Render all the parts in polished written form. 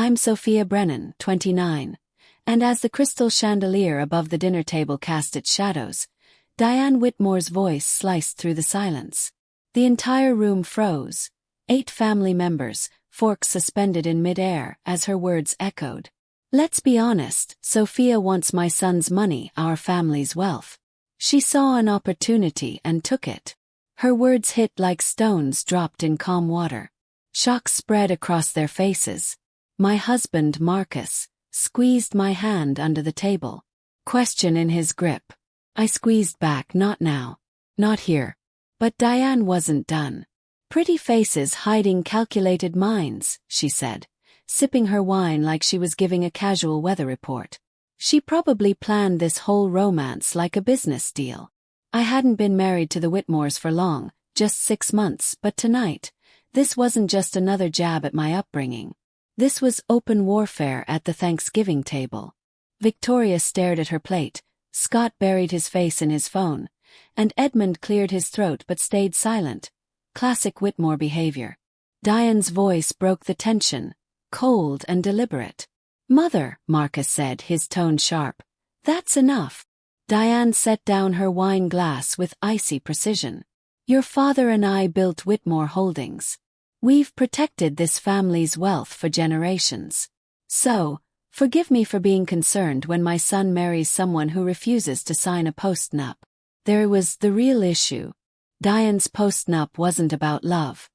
I'm Sophia Brennan, 29. And as the crystal chandelier above the dinner table cast its shadows, Diane Whitmore's voice sliced through the silence. The entire room froze. 8 family members, forks suspended in mid-air as her words echoed. Let's be honest, Sophia wants my son's money, our family's wealth. She saw an opportunity and took it. Her words hit like stones dropped in calm water. Shock spread across their faces. My husband, Marcus, squeezed my hand under the table. Question in his grip. I squeezed back, not now. Not here. But Diane wasn't done. Pretty faces hiding calculated minds, she said, sipping her wine like she was giving a casual weather report. She probably planned this whole romance like a business deal. I hadn't been married to the Whitmores for long, just 6 months, but tonight, this wasn't just another jab at my upbringing. This was open warfare at the Thanksgiving table. Victoria stared at her plate, Scott buried his face in his phone, and Edmund cleared his throat but stayed silent. Classic Whitmore behavior. Diane's voice broke the tension, cold and deliberate. "Mother," Marcus said, his tone sharp. "That's enough." Diane set down her wine glass with icy precision. "Your father and I built Whitmore Holdings. We've protected this family's wealth for generations. So, forgive me for being concerned when my son marries someone who refuses to sign a postnup. There was the real issue. Diane's postnup wasn't about love.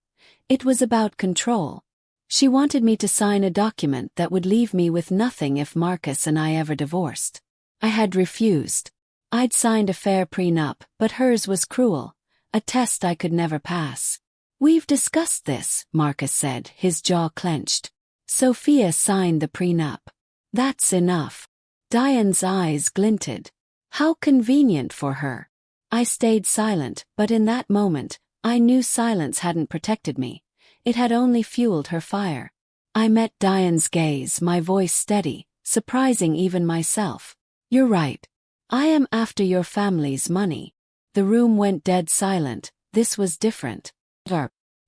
It was about control. She wanted me to sign a document that would leave me with nothing if Marcus and I ever divorced. I had refused. I'd signed a fair prenup, but hers was cruel, a test I could never pass. "We've discussed this," Marcus said, his jaw clenched. "Sophia signed the prenup. That's enough." Diane's eyes glinted. How convenient for her. I stayed silent, but in that moment, I knew silence hadn't protected me. It had only fueled her fire. I met Diane's gaze, my voice steady, surprising even myself. "You're right. I am after your family's money." The room went dead silent. This was different.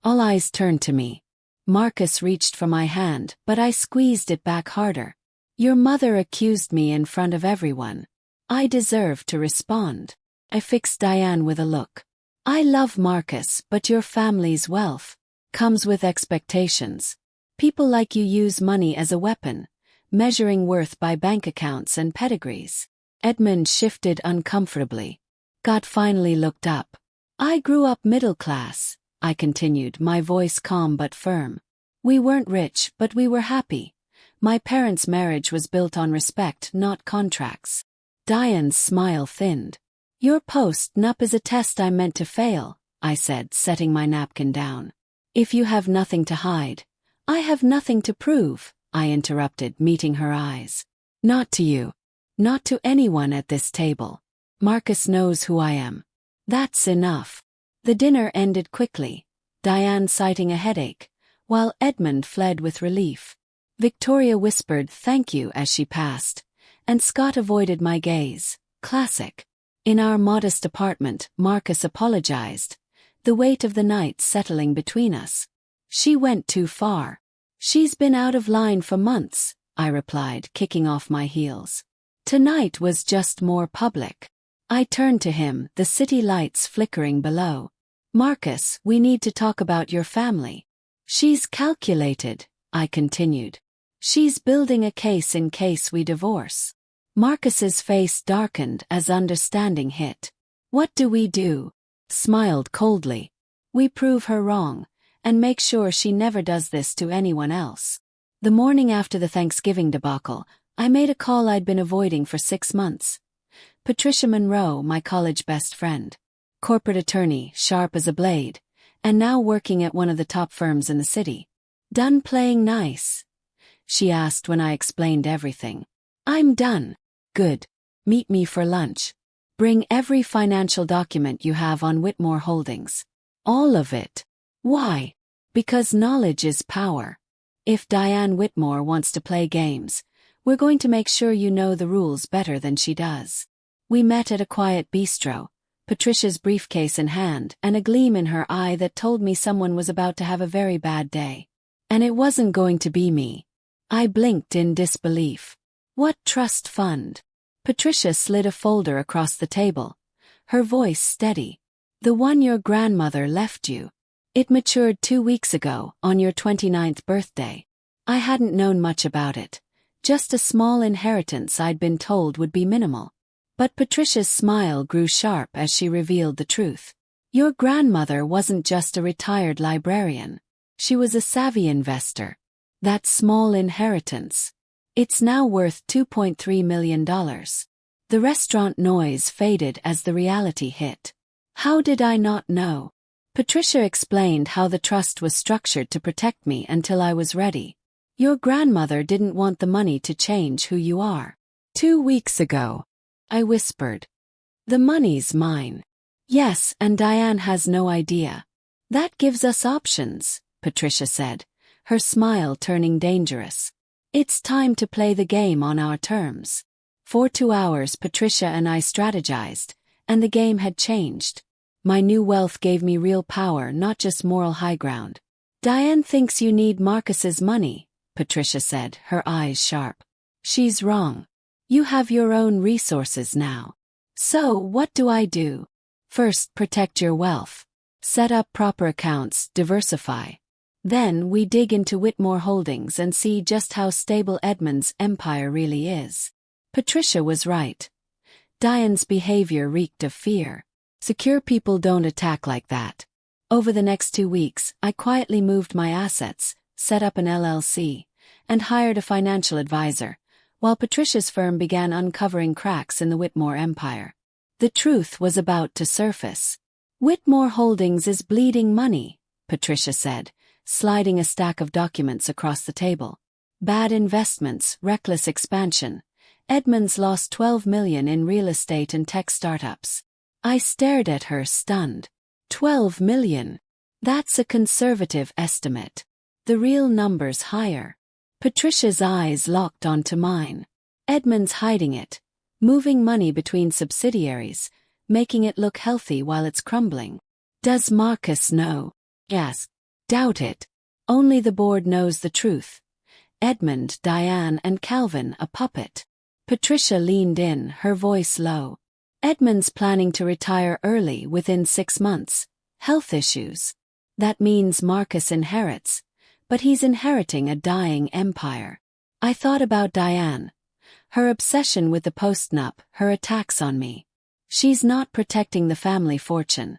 All eyes turned to me. Marcus reached for my hand, but I squeezed it back harder. "Your mother accused me in front of everyone. I deserve to respond." I fixed Diane with a look. "I love Marcus, but your family's wealth comes with expectations. People like you use money as a weapon, measuring worth by bank accounts and pedigrees." Edmund shifted uncomfortably. Scott finally looked up. "I grew up middle class," I continued, my voice calm but firm. "We weren't rich, but we were happy. My parents' marriage was built on respect, not contracts." Diane's smile thinned. "Your post-nup is a test I'm meant to fail," I said, setting my napkin down. "If you have nothing to hide, I have nothing to prove," I interrupted, meeting her eyes. "Not to you. Not to anyone at this table. Marcus knows who I am. That's enough." The dinner ended quickly, Diane citing a headache, while Edmund fled with relief. Victoria whispered thank you as she passed, and Scott avoided my gaze. Classic. In our modest apartment, Marcus apologized, the weight of the night settling between us. "She went too far. She's been out of line for months," I replied, kicking off my heels. Tonight was just more public. I turned to him, the city lights flickering below. "Marcus, we need to talk about your family." "She's calculated," I continued. "She's building a case in case we divorce." Marcus's face darkened as understanding hit. "What do we do?" Smiled coldly. "We prove her wrong, and make sure she never does this to anyone else." The morning after the Thanksgiving debacle, I made a call I'd been avoiding for 6 months. Patricia Monroe, my college best friend. Corporate attorney, sharp as a blade, and now working at one of the top firms in the city. "Done playing nice?" she asked when I explained everything. "I'm done." "Good. Meet me for lunch. Bring every financial document you have on Whitmore Holdings. All of it." "Why?" "Because knowledge is power. If Diane Whitmore wants to play games, we're going to make sure you know the rules better than she does." We met at a quiet bistro, Patricia's briefcase in hand and a gleam in her eye that told me someone was about to have a very bad day. And it wasn't going to be me. I blinked in disbelief. What trust fund? Patricia slid a folder across the table, her voice steady. The one your grandmother left you. It matured 2 weeks ago, on your 29th birthday. I hadn't known much about it. Just a small inheritance I'd been told would be minimal. But Patricia's smile grew sharp as she revealed the truth. Your grandmother wasn't just a retired librarian. She was a savvy investor. That small inheritance. It's now worth $2.3 million. The restaurant noise faded as the reality hit. How did I not know? Patricia explained how the trust was structured to protect me until I was ready. Your grandmother didn't want the money to change who you are. 2 weeks ago, I whispered. The money's mine. Yes, and Diane has no idea. That gives us options, Patricia said, her smile turning dangerous. It's time to play the game on our terms. For 2 hours Patricia and I strategized, and the game had changed. My new wealth gave me real power, not just moral high ground. Diane thinks you need Marcus's money, Patricia said, her eyes sharp. She's wrong. You have your own resources now. So, what do I do? First, protect your wealth. Set up proper accounts, diversify. Then we dig into Whitmore Holdings and see just how stable Edmund's empire really is. Patricia was right. Diane's behavior reeked of fear. Secure people don't attack like that. Over the next 2 weeks, I quietly moved my assets, set up an LLC, and hired a financial advisor, while Patricia's firm began uncovering cracks in the Whitmore empire. The truth was about to surface. Whitmore Holdings is bleeding money, Patricia said, sliding a stack of documents across the table. Bad investments, reckless expansion. Edmund's lost $12 million in real estate and tech startups. I stared at her, stunned. $12 million. That's a conservative estimate. The real number's higher. Patricia's eyes locked onto mine. Edmund's hiding it, moving money between subsidiaries, making it look healthy while it's crumbling. Does Marcus know? Yes. Doubt it. Only the board knows the truth. Edmund, Diane, and Calvin a puppet. Patricia leaned in, her voice low. Edmund's planning to retire early within 6 months. Health issues. That means Marcus inherits. But he's inheriting a dying empire. I thought about Diane. Her obsession with the postnup, her attacks on me. She's not protecting the family fortune.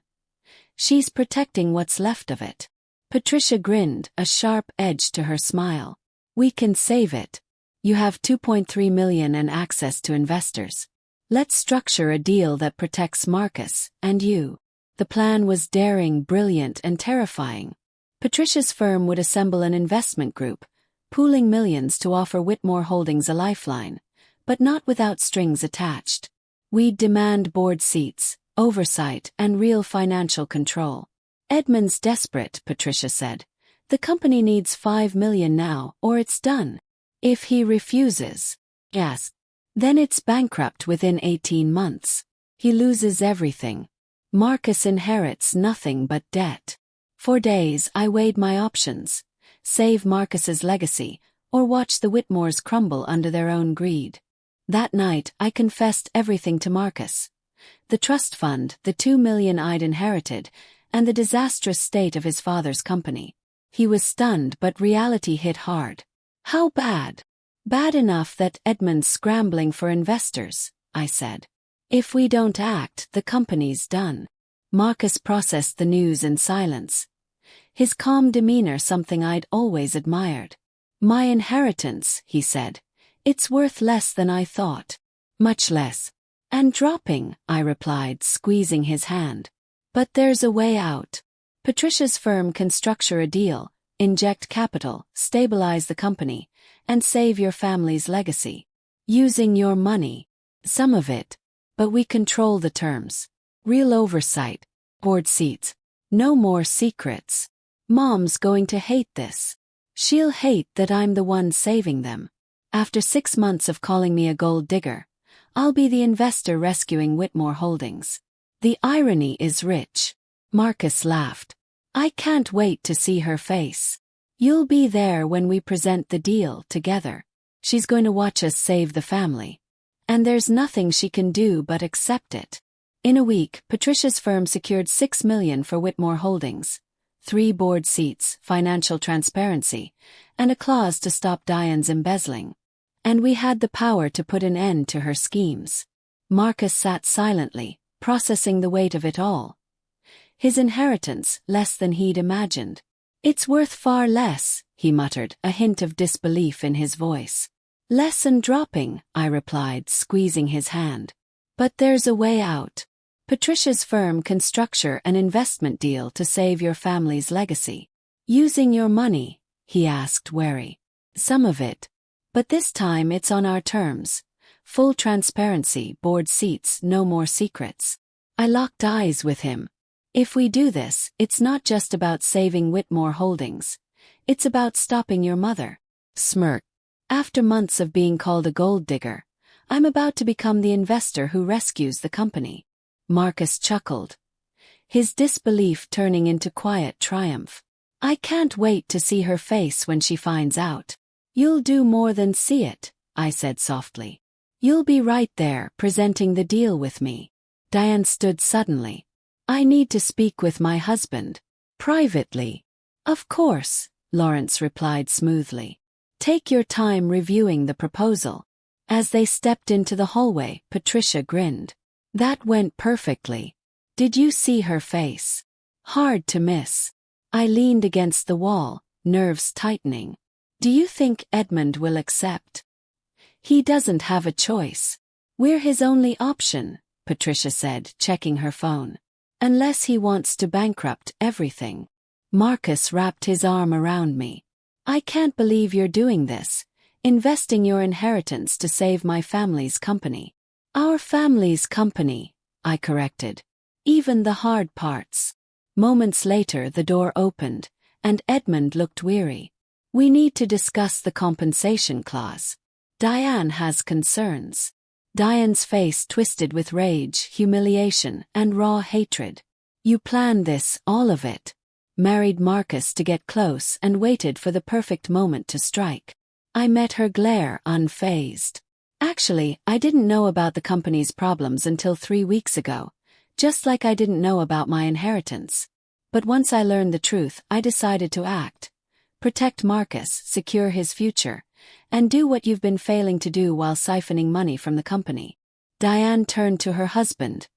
She's protecting what's left of it. Patricia grinned, a sharp edge to her smile. We can save it. You have $2.3 million and access to investors. Let's structure a deal that protects Marcus, and you. The plan was daring, brilliant, and terrifying. Patricia's firm would assemble an investment group, pooling millions to offer Whitmore Holdings a lifeline, but not without strings attached. We'd demand board seats, oversight, and real financial control. Edmund's desperate, Patricia said. The company needs $5 million now, or it's done. If he refuses, yes, then it's bankrupt within 18 months. He loses everything. Marcus inherits nothing but debt. For days I weighed my options. Save Marcus's legacy, or watch the Whitmores crumble under their own greed. That night I confessed everything to Marcus. The trust fund, the $2 million I'd inherited, and the disastrous state of his father's company. He was stunned, but reality hit hard. How bad? Bad enough that Edmund's scrambling for investors, I said. If we don't act, the company's done. Marcus processed the news in silence. His calm demeanor something I'd always admired. My inheritance, he said. It's worth less than I thought. Much less. And dropping, I replied, squeezing his hand. But there's a way out. Patricia's firm can structure a deal, inject capital, stabilize the company, and save your family's legacy. Using your money. Some of it. But we control the terms. Real oversight. Board seats. No more secrets. Mom's going to hate this. She'll hate that I'm the one saving them. After 6 months of calling me a gold digger, I'll be the investor rescuing Whitmore Holdings. The irony is rich. Marcus laughed. I can't wait to see her face. You'll be there when we present the deal together. She's going to watch us save the family. And there's nothing she can do but accept it. In a week, Patricia's firm secured $6 million for Whitmore Holdings, 3 board seats, financial transparency, and a clause to stop Diane's embezzling. And we had the power to put an end to her schemes. Marcus sat silently, processing the weight of it all. His inheritance, less than he'd imagined. It's worth far less, he muttered, a hint of disbelief in his voice. Less and dropping, I replied, squeezing his hand. But there's a way out. Patricia's firm can structure an investment deal to save your family's legacy. Using your money, he asked, wary. Some of it. But this time it's on our terms. Full transparency, board seats, no more secrets. I locked eyes with him. If we do this, it's not just about saving Whitmore Holdings. It's about stopping your mother. Smirk. After months of being called a gold digger, I'm about to become the investor who rescues the company. Marcus chuckled, his disbelief turning into quiet triumph. I can't wait to see her face when she finds out. You'll do more than see it, I said softly. You'll be right there, presenting the deal with me. Diane stood suddenly. I need to speak with my husband. Privately. Of course, Lawrence replied smoothly. Take your time reviewing the proposal. As they stepped into the hallway, Patricia grinned. That went perfectly. Did you see her face? Hard to miss. I leaned against the wall, nerves tightening. Do you think Edmund will accept? He doesn't have a choice. We're his only option, Patricia said, checking her phone. Unless he wants to bankrupt everything. Marcus wrapped his arm around me. I can't believe you're doing this, investing your inheritance to save my family's company. Our family's company, I corrected. Even the hard parts. Moments later the door opened, and Edmund looked weary. We need to discuss the compensation clause. Diane has concerns. Diane's face twisted with rage, humiliation, and raw hatred. You planned this, all of it. Married Marcus to get close and waited for the perfect moment to strike. I met her glare, unfazed. Actually, I didn't know about the company's problems until 3 weeks ago, just like I didn't know about my inheritance. But once I learned the truth, I decided to act. Protect Marcus, secure his future, and do what you've been failing to do while siphoning money from the company. Diane turned to her husband,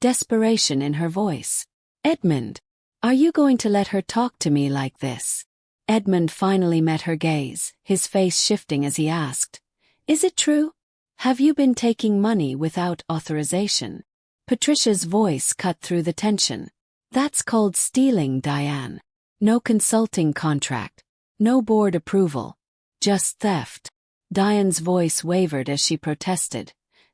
desperation in her voice. Edmund, are you going to let her talk to me like this? Edmund finally met her gaze, his face shifting as he asked, Is it true? Have you been taking money without authorization? Patricia's voice cut through the tension. That's called stealing, Diane. No consulting contract. No board approval. Just theft. Diane's voice wavered as she protested.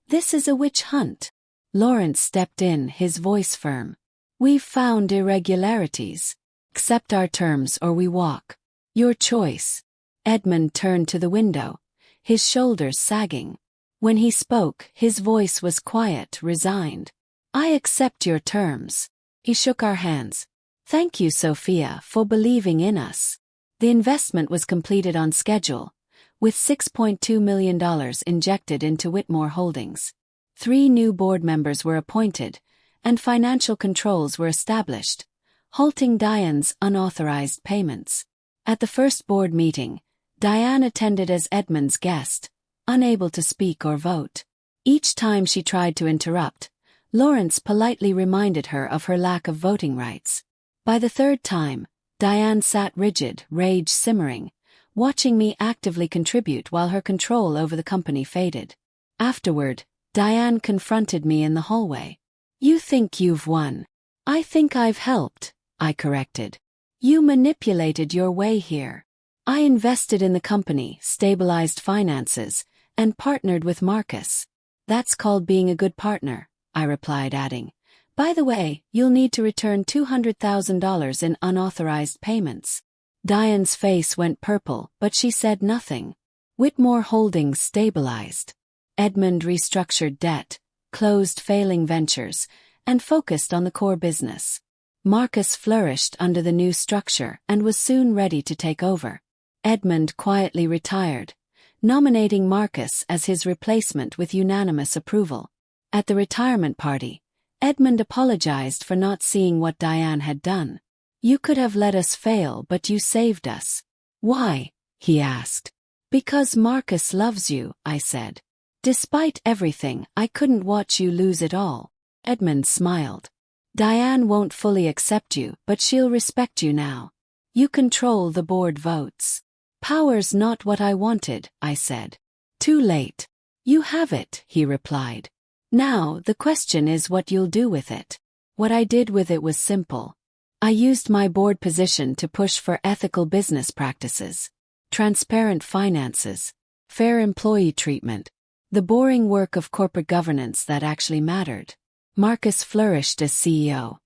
This is a witch hunt. Lawrence stepped in, his voice firm. We've found irregularities. Accept our terms or we walk. Your choice. Edmund turned to the window, his shoulders sagging. When he spoke, his voice was quiet, resigned. I accept your terms. He shook our hands. Thank you, Sophia, for believing in us. The investment was completed on schedule, with $6.2 million injected into Whitmore Holdings. 3 new board members were appointed, and financial controls were established, halting Diane's unauthorized payments. At the first board meeting, Diane attended as Edmund's guest, unable to speak or vote. Each time she tried to interrupt, Lawrence politely reminded her of her lack of voting rights. By the 3rd time, Diane sat rigid, rage simmering, watching me actively contribute while her control over the company faded. Afterward, Diane confronted me in the hallway. You think you've won. I think I've helped, I corrected. You manipulated your way here. I invested in the company, stabilized finances, and partnered with Marcus. That's called being a good partner, I replied, adding, by the way, you'll need to return $200,000 in unauthorized payments. Diane's face went purple, but she said nothing. Whitmore Holdings stabilized. Edmund restructured debt, closed failing ventures, and focused on the core business. Marcus flourished under the new structure and was soon ready to take over. Edmund quietly retired, nominating Marcus as his replacement with unanimous approval. At the retirement party, Edmund apologized for not seeing what Diane had done. "You could have let us fail, but you saved us." "Why?" he asked. "Because Marcus loves you," I said. "Despite everything, I couldn't watch you lose it all." Edmund smiled. "Diane won't fully accept you, but she'll respect you now. You control the board votes." "Power's not what I wanted," I said. "Too late. You have it," he replied. "Now, the question is what you'll do with it." What I did with it was simple. I used my board position to push for ethical business practices, transparent finances, fair employee treatment, the boring work of corporate governance that actually mattered. Marcus flourished as CEO.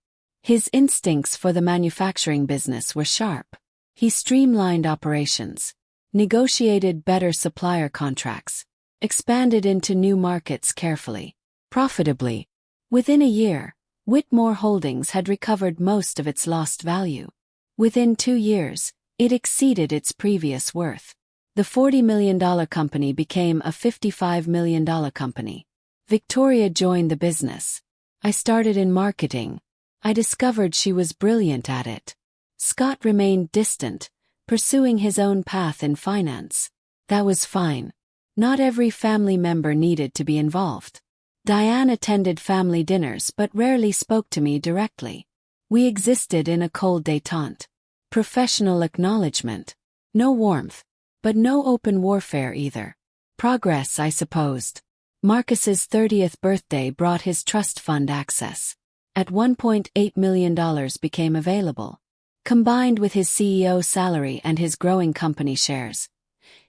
His instincts for the manufacturing business were sharp. He streamlined operations, negotiated better supplier contracts, expanded into new markets carefully, profitably. Within a year, Whitmore Holdings had recovered most of its lost value. Within 2 years, it exceeded its previous worth. The $40 million company became a $55 million company. Victoria joined the business. I started in marketing. I discovered she was brilliant at it. Scott remained distant, pursuing his own path in finance. That was fine. Not every family member needed to be involved. Diane attended family dinners but rarely spoke to me directly. We existed in a cold détente. Professional acknowledgement. No warmth. But no open warfare either. Progress, I supposed. Marcus's 30th birthday brought his trust fund access. At $1.8 million became available. Combined with his CEO salary and his growing company shares,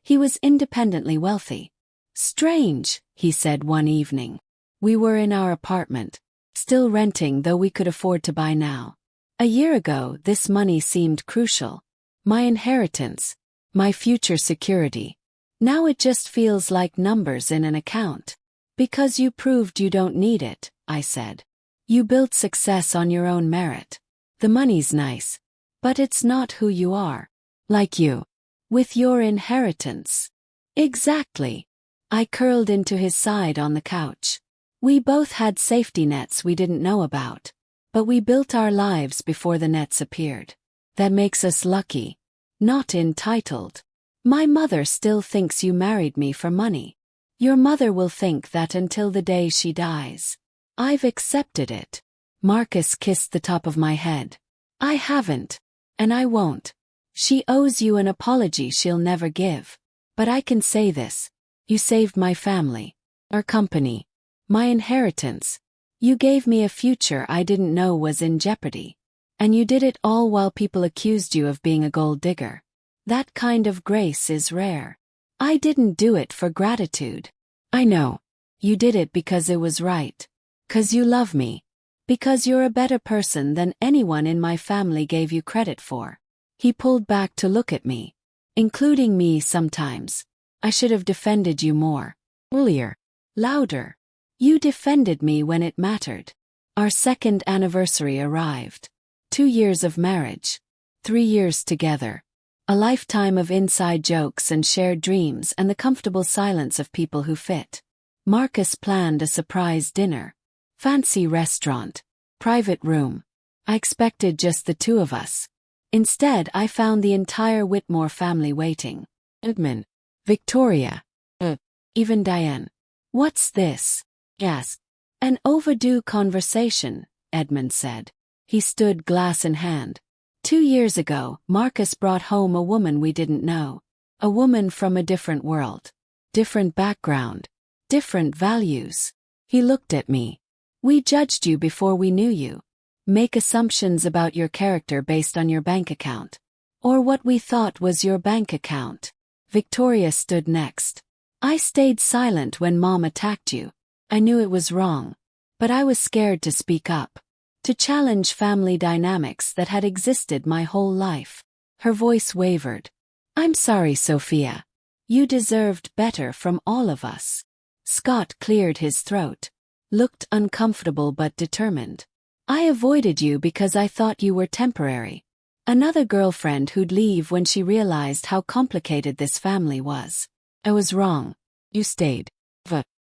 he was independently wealthy. "Strange," he said one evening. We were in our apartment, still renting though we could afford to buy now. A year ago, this money seemed crucial. My inheritance, my future security. Now it just feels like numbers in an account. "Because you proved you don't need it," I said. "You built success on your own merit. The money's nice. But it's not who you are. Like you. With your inheritance." "Exactly." I curled into his side on the couch. We both had safety nets we didn't know about. But we built our lives before the nets appeared. That makes us lucky. Not entitled. My mother still thinks you married me for money. Your mother will think that until the day she dies. I've accepted it. Marcus kissed the top of my head. I haven't. And I won't. She owes you an apology she'll never give. But I can say this. You saved my family. Our company. My inheritance. You gave me a future I didn't know was in jeopardy. And you did it all while people accused you of being a gold digger. That kind of grace is rare. I didn't do it for gratitude. I know. You did it because it was right. 'Cause you love me. Because you're a better person than anyone in my family gave you credit for. He pulled back to look at me. Including me sometimes. I should have defended you more. Earlier. Louder. You defended me when it mattered. Our second anniversary arrived. 2 years of marriage. 3 years together. A lifetime of inside jokes and shared dreams and the comfortable silence of people who fit. Marcus planned a surprise dinner. Fancy restaurant. Private room. I expected just the two of us. Instead, I found the entire Whitmore family waiting. Edmund. Victoria. Even Diane. "What's this?" asked. "An overdue conversation," Edmund said. He stood glass in hand. 2 years ago, Marcus brought home a woman we didn't know. A woman from a different world. Different background. Different values. He looked at me. "We judged you before we knew you. Make assumptions about your character based on your bank account. Or what we thought was your bank account." Victoria stood next. "I stayed silent when Mom attacked you. I knew it was wrong. But I was scared to speak up. To challenge family dynamics that had existed my whole life." Her voice wavered. "I'm sorry, Sophia. You deserved better from all of us." Scott cleared his throat. Looked uncomfortable but determined. I avoided you because I thought you were temporary. Another girlfriend who'd leave when she realized how complicated this family was. I was wrong. You stayed.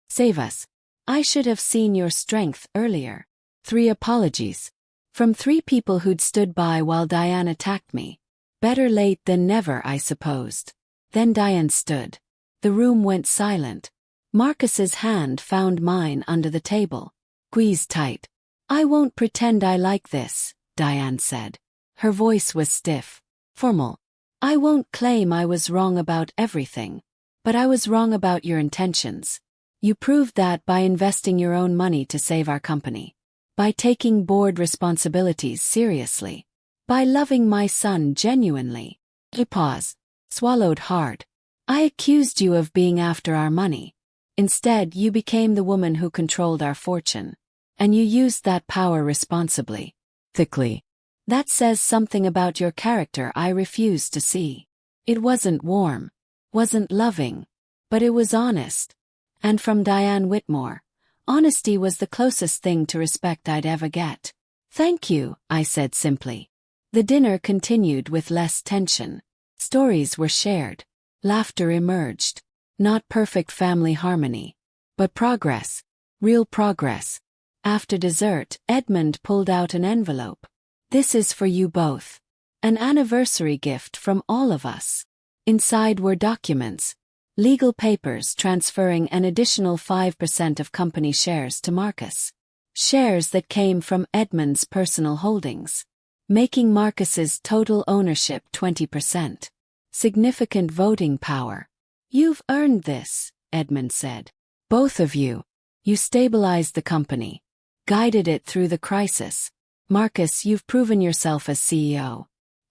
Save us. I should have seen your strength earlier. 3 apologies. From 3 people who'd stood by while Diane attacked me. Better late than never, I supposed. Then Diane stood. The room went silent. Marcus's hand found mine under the table. Squeezed tight. I won't pretend I like this, Diane said. Her voice was stiff, formal. I won't claim I was wrong about everything. But I was wrong about your intentions. You proved that by investing your own money to save our company. By taking board responsibilities seriously. By loving my son genuinely. He paused, swallowed hard. I accused you of being after our money. Instead, you became the woman who controlled our fortune. And you used that power responsibly. Thickly. That says something about your character I refuse to see. It wasn't warm. Wasn't loving. But it was honest. And from Diane Whitmore, honesty was the closest thing to respect I'd ever get. Thank you, I said simply. The dinner continued with less tension. Stories were shared. Laughter emerged. Not perfect family harmony. But progress. Real progress. After dessert, Edmund pulled out an envelope. This is for you both. An anniversary gift from all of us. Inside were documents. Legal papers transferring an additional 5% of company shares to Marcus. Shares that came from Edmund's personal holdings. Making Marcus's total ownership 20%. Significant voting power. You've earned this, Edmund said. Both of you. You stabilized the company. Guided it through the crisis. Marcus, you've proven yourself as CEO.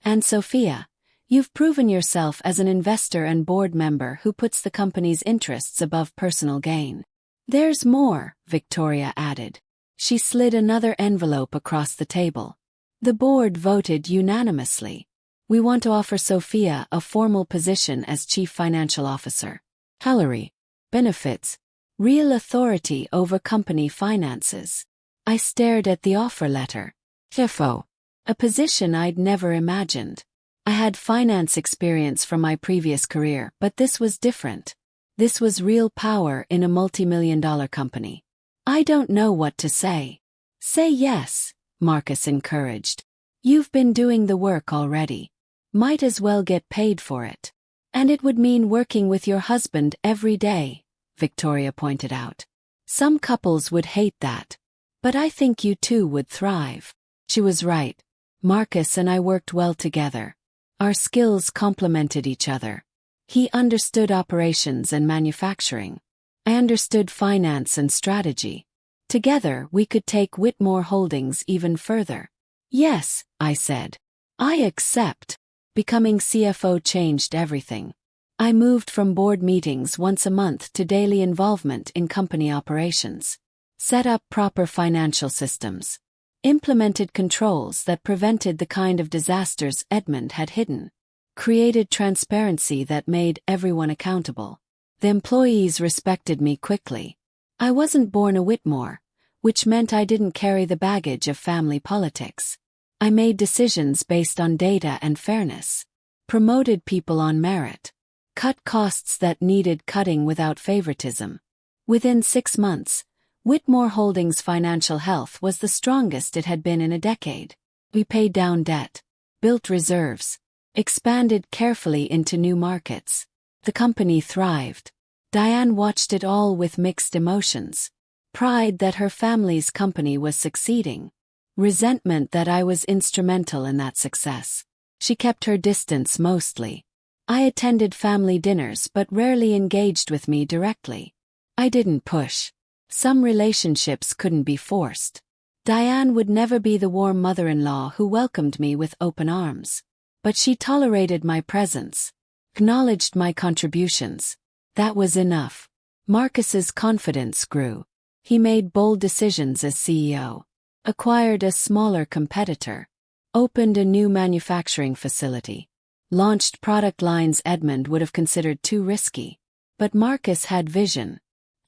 And Sophia, you've proven yourself as an investor and board member who puts the company's interests above personal gain. There's more, Victoria added. She slid another envelope across the table. The board voted unanimously. We want to offer Sophia a formal position as Chief Financial Officer. Salary, benefits, real authority over company finances. I stared at the offer letter. CFO. A position I'd never imagined. I had finance experience from my previous career, but this was different. This was real power in a multi-million-dollar company. I don't know what to say. Say yes, Marcus encouraged. You've been doing the work already. Might as well get paid for it. And it would mean working with your husband every day, Victoria pointed out. Some couples would hate that. But I think you two would thrive. She was right. Marcus and I worked well together. Our skills complemented each other. He understood operations and manufacturing. I understood finance and strategy. Together we could take Whitmore Holdings even further. Yes, I said. I accept. Becoming CFO changed everything. I moved from board meetings once a month to daily involvement in company operations. Set up proper financial systems. Implemented controls that prevented the kind of disasters Edmund had hidden. Created transparency that made everyone accountable. The employees respected me quickly. I wasn't born a Whitmore, which meant I didn't carry the baggage of family politics. I made decisions based on data and fairness. Promoted people on merit. Cut costs that needed cutting without favoritism. Within 6 months, Whitmore Holdings' financial health was the strongest it had been in a decade. We paid down debt, built reserves, expanded carefully into new markets. The company thrived. Diane watched it all with mixed emotions. Pride that her family's company was succeeding. Resentment that I was instrumental in that success. She kept her distance mostly. I attended family dinners but rarely engaged with me directly. I didn't push. Some relationships couldn't be forced. Diane would never be the warm mother-in-law who welcomed me with open arms. But she tolerated my presence, acknowledged my contributions. That was enough. Marcus's confidence grew. He made bold decisions as CEO. Acquired a smaller competitor. Opened a new manufacturing facility. Launched product lines Edmund would have considered too risky. But Marcus had vision.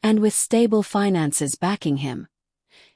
And with stable finances backing him,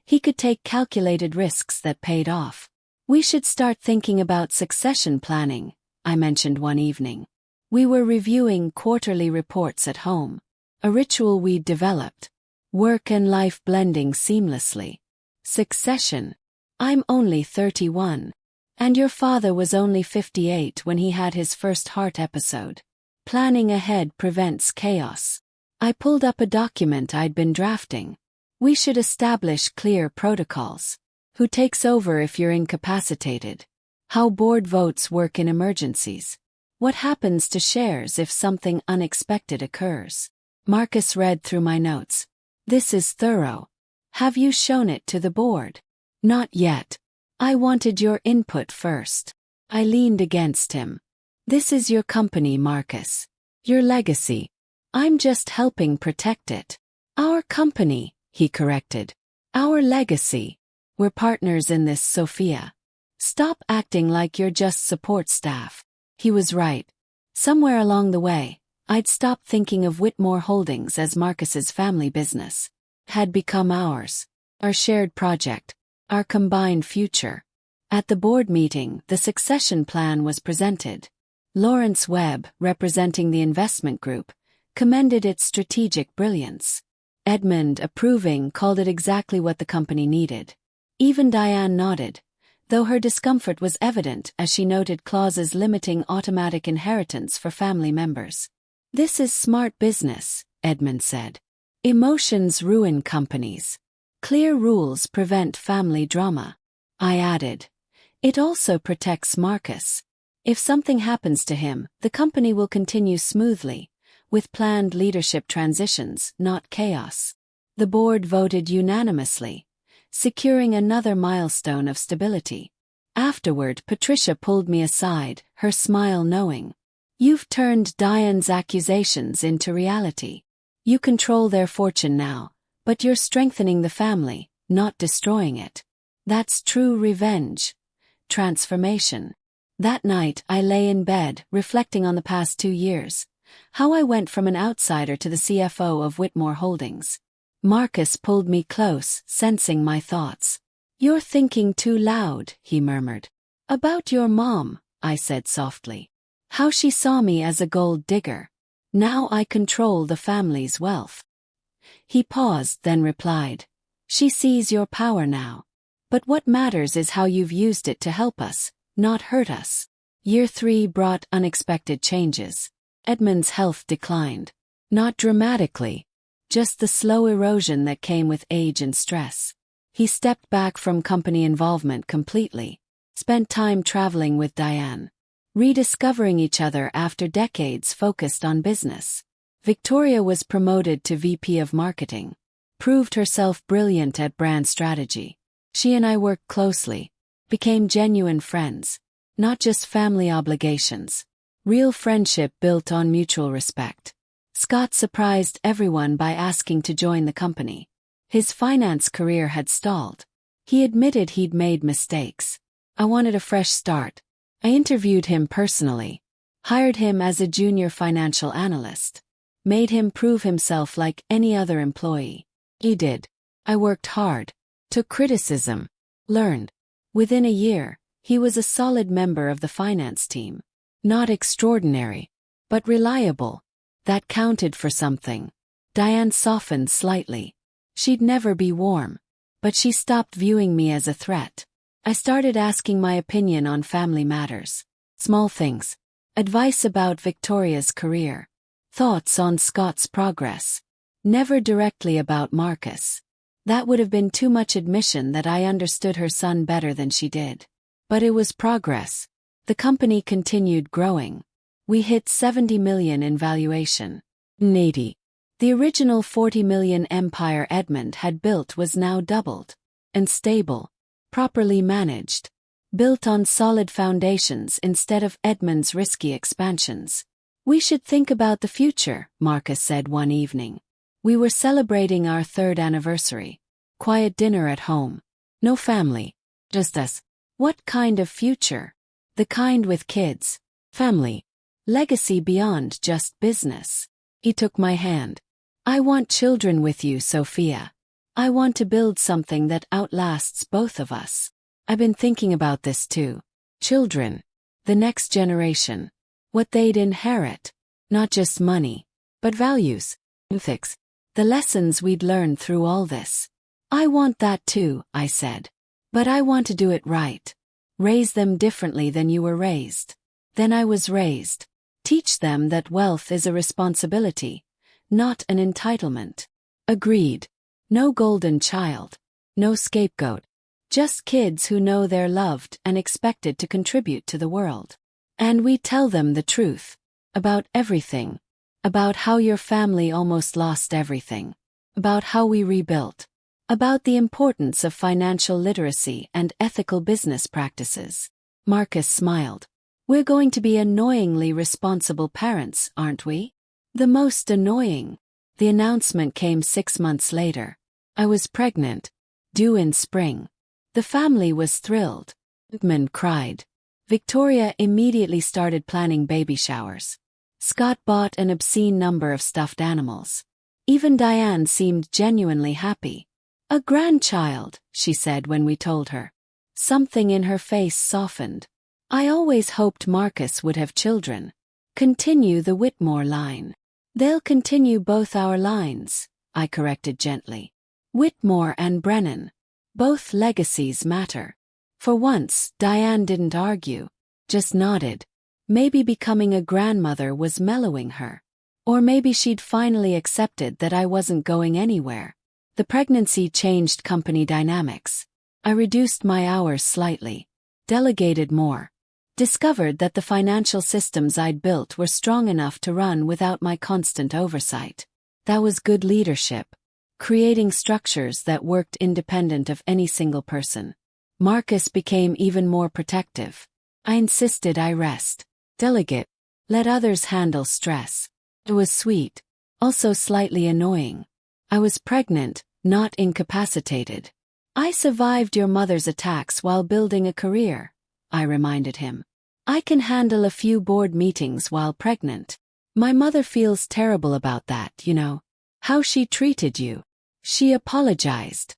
He could take calculated risks that paid off. We should start thinking about succession planning, I mentioned one evening. We were reviewing quarterly reports at home. A ritual we'd developed. Work and life blending seamlessly. Succession. I'm only 31. And your father was only 58 when he had his first heart episode. Planning ahead prevents chaos. I pulled up a document I'd been drafting. We should establish clear protocols. Who takes over if you're incapacitated? How board votes work in emergencies? What happens to shares if something unexpected occurs? Marcus read through my notes. This is thorough. Have you shown it to the board? Not yet. I wanted your input first. I leaned against him. This is your company, Marcus. Your legacy. I'm just helping protect it. Our company, he corrected. Our legacy. We're partners in this, Sophia. Stop acting like you're just support staff. He was right. Somewhere along the way, I'd stopped thinking of Whitmore Holdings as Marcus's family business. It had become ours. Our shared project. Our combined future. At the board meeting, the succession plan was presented. Lawrence Webb, representing the investment group, commended its strategic brilliance. Edmund, approving, called it exactly what the company needed. Even Diane nodded, though her discomfort was evident as she noted clauses limiting automatic inheritance for family members. This is smart business, Edmund said. Emotions ruin companies. Clear rules prevent family drama. I added. It also protects Marcus. If something happens to him, the company will continue smoothly, with planned leadership transitions, not chaos. The board voted unanimously, securing another milestone of stability. Afterward, Patricia pulled me aside, her smile knowing. You've turned Diane's accusations into reality. You control their fortune now, but you're strengthening the family, not destroying it. That's true revenge. Transformation. That night, I lay in bed, reflecting on the past 2 years. How I went from an outsider to the CFO of Whitmore Holdings. Marcus pulled me close, sensing my thoughts. You're thinking too loud, he murmured. About your mom, I said softly. How she saw me as a gold digger. Now I control the family's wealth. He paused, then replied. She sees your power now. But what matters is how you've used it to help us, not hurt us. Year 3 brought unexpected changes. Edmund's health declined. Not dramatically. Just the slow erosion that came with age and stress. He stepped back from company involvement completely. Spent time traveling with Diane. Rediscovering each other after decades focused on business. Victoria was promoted to VP of Marketing. Proved herself brilliant at brand strategy. She and I worked closely. Became genuine friends. Not just family obligations. Real friendship built on mutual respect. Scott surprised everyone by asking to join the company. His finance career had stalled. He admitted he'd made mistakes. I wanted a fresh start. I interviewed him personally. Hired him as a junior financial analyst. Made him prove himself like any other employee. He did. I worked hard. Took criticism. Learned. Within a year, he was a solid member of the finance team. Not extraordinary, but reliable. That counted for something. Diane softened slightly. She'd never be warm. But she stopped viewing me as a threat. I started asking my opinion on family matters. Small things. Advice about Victoria's career. Thoughts on Scott's progress. Never directly about Marcus. That would have been too much admission that I understood her son better than she did. But it was progress. The company continued growing. We hit 70 million in valuation. 80. The original 40 million empire Edmund had built was now doubled. And stable. Properly managed. Built on solid foundations instead of Edmund's risky expansions. We should think about the future, Marcus said one evening. We were celebrating our 3rd anniversary. Quiet dinner at home. No family. Just us. What kind of future? The kind with kids. Family. Legacy beyond just business. He took my hand. I want children with you, Sophia. I want to build something that outlasts both of us. I've been thinking about this too. Children. The next generation. What they'd inherit. Not just money, but values, ethics, the lessons we'd learn through all this. I want that too, I said. But I want to do it right. Raise them differently than you were raised. Then I was raised. Teach them that wealth is a responsibility, not an entitlement. Agreed. No golden child. No scapegoat. Just kids who know they're loved and expected to contribute to the world. And we tell them the truth. About everything. About how your family almost lost everything. About how we rebuilt. About the importance of financial literacy and ethical business practices. Marcus smiled. We're going to be annoyingly responsible parents, aren't we? The most annoying. The announcement came 6 months later. I was pregnant. Due in spring. The family was thrilled. Whitmore cried. Victoria immediately started planning baby showers. Scott bought an obscene number of stuffed animals. Even Diane seemed genuinely happy. A grandchild, she said when we told her. Something in her face softened. I always hoped Marcus would have children. Continue the Whitmore line. They'll continue both our lines, I corrected gently. Whitmore and Brennan. Both legacies matter. For once, Diane didn't argue, just nodded. Maybe becoming a grandmother was mellowing her. Or maybe she'd finally accepted that I wasn't going anywhere. The pregnancy changed company dynamics. I reduced my hours slightly, delegated more, discovered that the financial systems I'd built were strong enough to run without my constant oversight. That was good leadership, creating structures that worked independent of any single person. Marcus became even more protective. I insisted I rest, delegate, let others handle stress. It was sweet, also slightly annoying. I was pregnant, not incapacitated. I survived your mother's attacks while building a career, I reminded him. I can handle a few board meetings while pregnant. My mother feels terrible about that, you know. How she treated you. She apologized.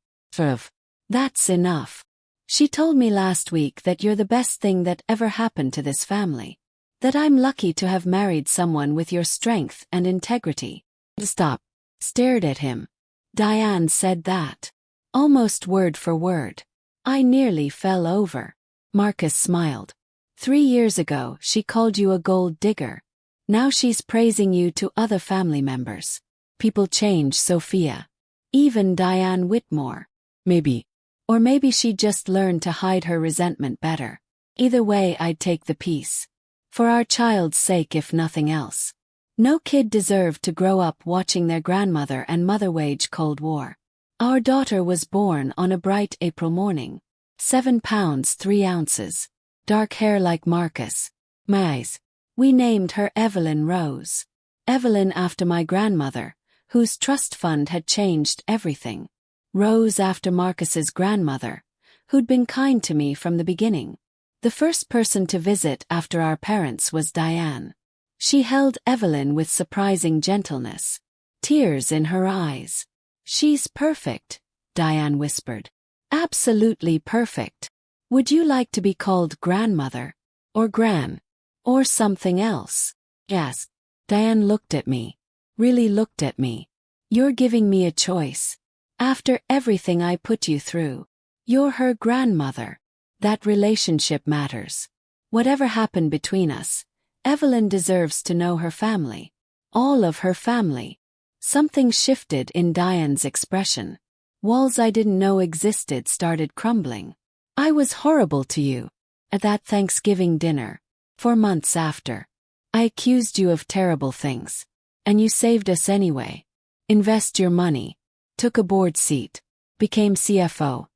That's enough. She told me last week that you're the best thing that ever happened to this family. That I'm lucky to have married someone with your strength and integrity. Stop. Stared at him. Diane said that. Almost word for word. I nearly fell over. Marcus smiled. 3 years ago, she called you a gold digger. Now she's praising you to other family members. People change, Sophia. Even Diane Whitmore. Maybe. Or maybe she just learned to hide her resentment better. Either way, I'd take the peace. For our child's sake, if nothing else. No kid deserved to grow up watching their grandmother and mother wage Cold War. Our daughter was born on a bright April morning. 7 pounds 3 ounces. Dark hair like Marcus. My eyes. We named her Evelyn Rose. Evelyn after my grandmother, whose trust fund had changed everything. Rose after Marcus's grandmother, who'd been kind to me from the beginning. The first person to visit after our parents was Diane. She held Evelyn with surprising gentleness. Tears in her eyes. She's perfect, Diane whispered. Absolutely perfect. Would you like to be called grandmother? Or gran? Or something else? Yes. Diane looked at me. Really looked at me. You're giving me a choice. After everything I put you through. You're her grandmother. That relationship matters. Whatever happened between us, Evelyn deserves to know her family. All of her family. Something shifted in Diane's expression. Walls I didn't know existed started crumbling. I was horrible to you. At that Thanksgiving dinner. 4 months after. I accused you of terrible things. And you saved us anyway. Invest your money. Took a board seat. Became CFO.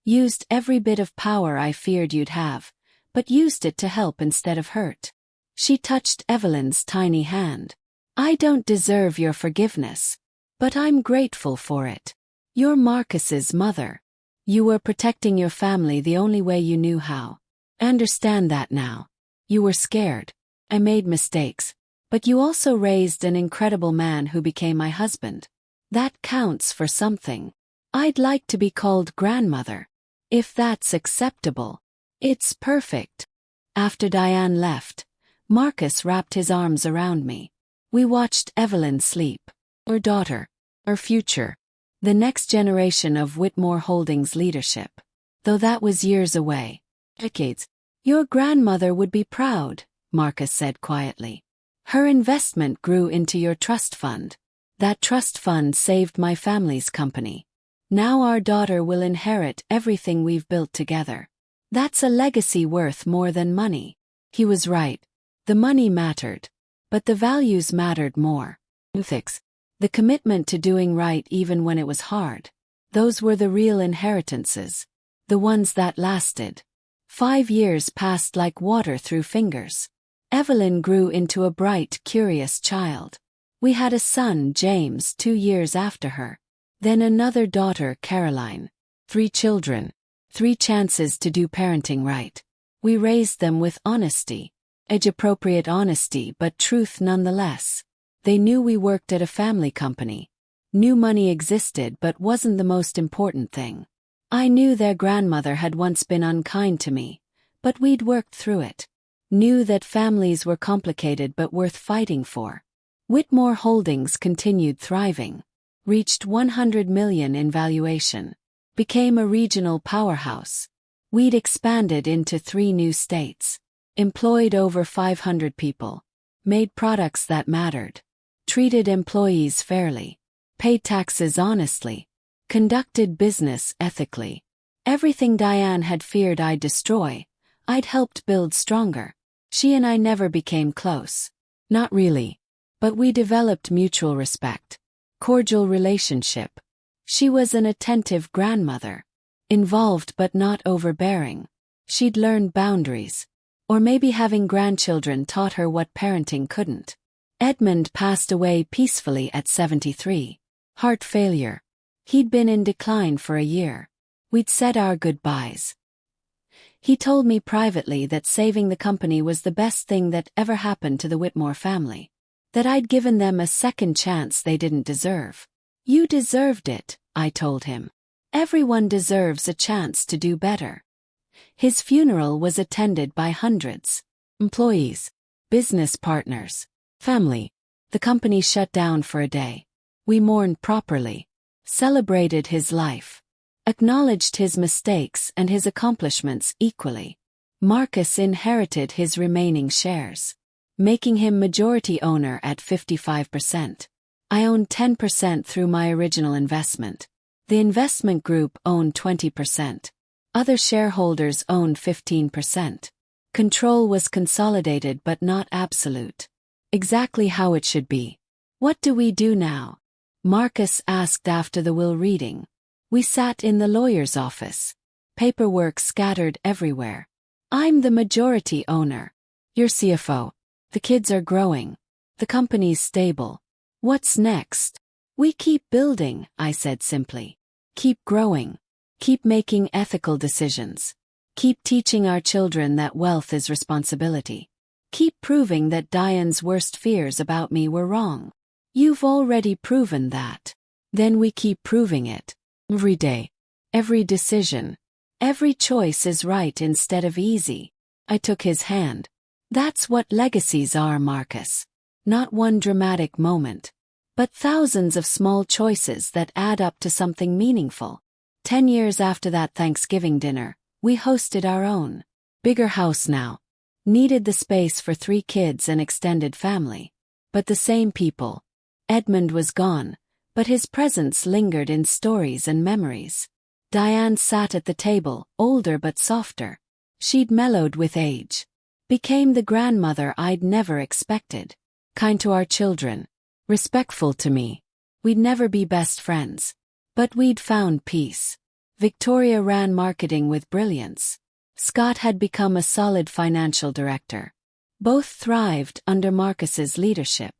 Used every bit of power I feared you'd have, but used it to help instead of hurt. She touched Evelyn's tiny hand. I don't deserve your forgiveness, but I'm grateful for it. You're Marcus's mother. You were protecting your family the only way you knew how. I understand that now. You were scared. I made mistakes. But you also raised an incredible man who became my husband. That counts for something. I'd like to be called grandmother. If that's acceptable. It's perfect. After Diane left, Marcus wrapped his arms around me. We watched Evelyn sleep. Her daughter. Her future. The next generation of Whitmore Holdings leadership. Though that was years away. Decades. Your grandmother would be proud, Marcus said quietly. Her investment grew into your trust fund. That trust fund saved my family's company. Now our daughter will inherit everything we've built together. That's a legacy worth more than money. He was right. The money mattered. But the values mattered more. Ethics. The commitment to doing right even when it was hard. Those were the real inheritances. The ones that lasted. 5 years passed like water through fingers. Evelyn grew into a bright, curious child. We had a son, James, 2 years after her. Then another daughter, Caroline. 3 children. 3 chances to do parenting right. We raised them with honesty. Age-appropriate honesty, but truth nonetheless. They knew we worked at a family company. Knew money existed but wasn't the most important thing. I knew their grandmother had once been unkind to me, but we'd worked through it. Knew that families were complicated but worth fighting for. Whitmore Holdings continued thriving. Reached $100 million in valuation. Became a regional powerhouse. We'd expanded into 3 new states. Employed over 500 people. Made products that mattered. Treated employees fairly. Paid taxes honestly. Conducted business ethically. Everything Diane had feared I'd destroy, I'd helped build stronger. She and I never became close. Not really. But we developed mutual respect. Cordial relationship. She was an attentive grandmother. Involved but not overbearing. She'd learned boundaries. Or maybe having grandchildren taught her what parenting couldn't. Edmund passed away peacefully at 73. Heart failure. He'd been in decline for a year. We'd said our goodbyes. He told me privately that saving the company was the best thing that ever happened to the Whitmore family. That I'd given them a second chance they didn't deserve. You deserved it, I told him. Everyone deserves a chance to do better. His funeral was attended by hundreds. Employees, business partners, family. The company shut down for a day. We mourned properly. Celebrated his life. Acknowledged his mistakes and his accomplishments equally. Marcus inherited his remaining shares, making him majority owner at 55%. I owned 10% through my original investment. The investment group owned 20%. Other shareholders owned 15%. Control was consolidated but not absolute. Exactly how it should be. What do we do now? Marcus asked after the will reading. We sat in the lawyer's office. Paperwork scattered everywhere. I'm the majority owner. You're CFO. The kids are growing. The company's stable. What's next? We keep building, I said simply. Keep growing. Keep making ethical decisions. Keep teaching our children that wealth is responsibility. Keep proving that Diane's worst fears about me were wrong. You've already proven that. Then we keep proving it. Every day. Every decision. Every choice is right instead of easy. I took his hand. That's what legacies are, Marcus. Not one dramatic moment, but thousands of small choices that add up to something meaningful. 10 years after that Thanksgiving dinner, we hosted our own. Bigger house now. Needed the space for 3 kids and extended family. But the same people. Edmund was gone, but his presence lingered in stories and memories. Diane sat at the table, older but softer. She'd mellowed with age. Became the grandmother I'd never expected. Kind to our children. Respectful to me. We'd never be best friends. But we'd found peace. Victoria ran marketing with brilliance. Scott had become a solid financial director. Both thrived under Marcus's leadership.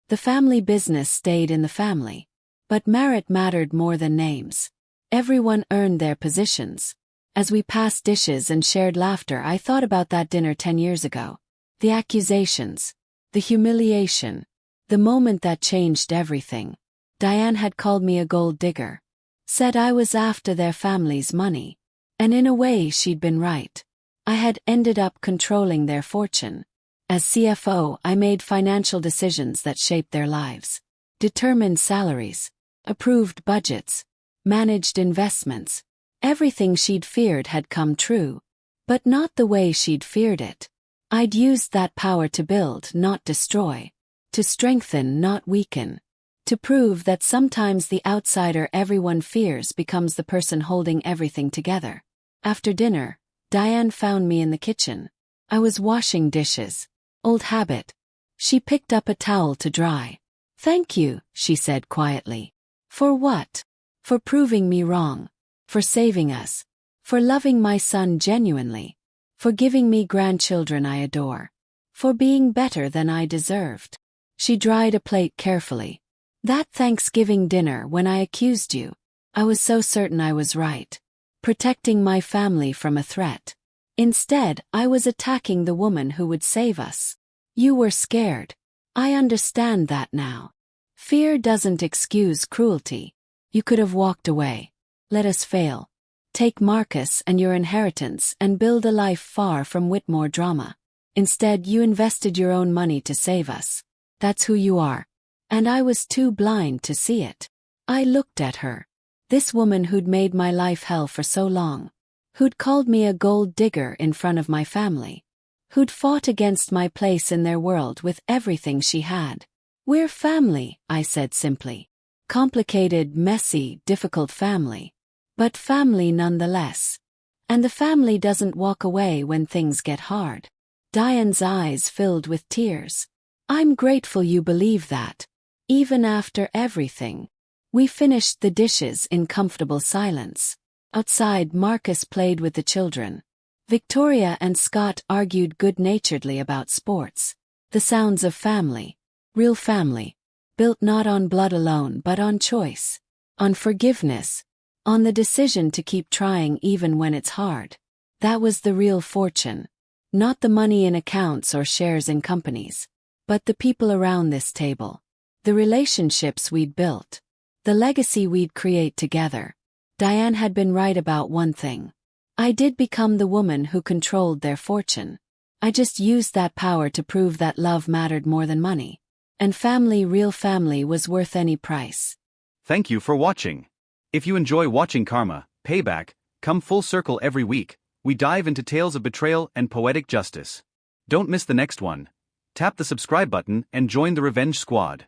The family business stayed in the family. But merit mattered more than names. Everyone earned their positions. As we passed dishes and shared laughter, I thought about that dinner 10 years ago. The accusations. The humiliation. The moment that changed everything. Diane had called me a gold digger. Said I was after their family's money. And in a way she'd been right. I had ended up controlling their fortune. As CFO, I made financial decisions that shaped their lives. Determined salaries. Approved budgets. Managed investments. Everything she'd feared had come true. But not the way she'd feared it. I'd used that power to build, not destroy. To strengthen, not weaken. To prove that sometimes the outsider everyone fears becomes the person holding everything together. After dinner, Diane found me in the kitchen. I was washing dishes. Old habit. She picked up a towel to dry. "Thank you," she said quietly. "For what?" "For proving me wrong. For saving us. For loving my son genuinely. For giving me grandchildren I adore. For being better than I deserved." She dried a plate carefully. "That Thanksgiving dinner when I accused you, I was so certain I was right. Protecting my family from a threat. Instead, I was attacking the woman who would save us. You were scared. I understand that now. Fear doesn't excuse cruelty. You could have walked away. Let us fail. Take Marcus and your inheritance and build a life far from Whitmore drama. Instead, you invested your own money to save us. That's who you are. And I was too blind to see it." I looked at her. This woman who'd made my life hell for so long. Who'd called me a gold digger in front of my family. Who'd fought against my place in their world with everything she had. "We're family," I said simply. Complicated, messy, difficult family. But family nonetheless. And the family doesn't walk away when things get hard. Diane's eyes filled with tears. "I'm grateful you believe that. Even after everything." We finished the dishes in comfortable silence. Outside, Marcus played with the children. Victoria and Scott argued good-naturedly about sports. The sounds of family. Real family. Built not on blood alone but on choice. On forgiveness. On the decision to keep trying even when it's hard. That was the real fortune. Not the money in accounts or shares in companies. But the people around this table. The relationships we'd built. The legacy we'd create together. Diane had been right about one thing. I did become the woman who controlled their fortune. I just used that power to prove that love mattered more than money. And family, real family, was worth any price. Thank you for watching. If you enjoy watching Karma, Payback, come full circle every week, we dive into tales of betrayal and poetic justice. Don't miss the next one. Tap the subscribe button and join the Revenge Squad.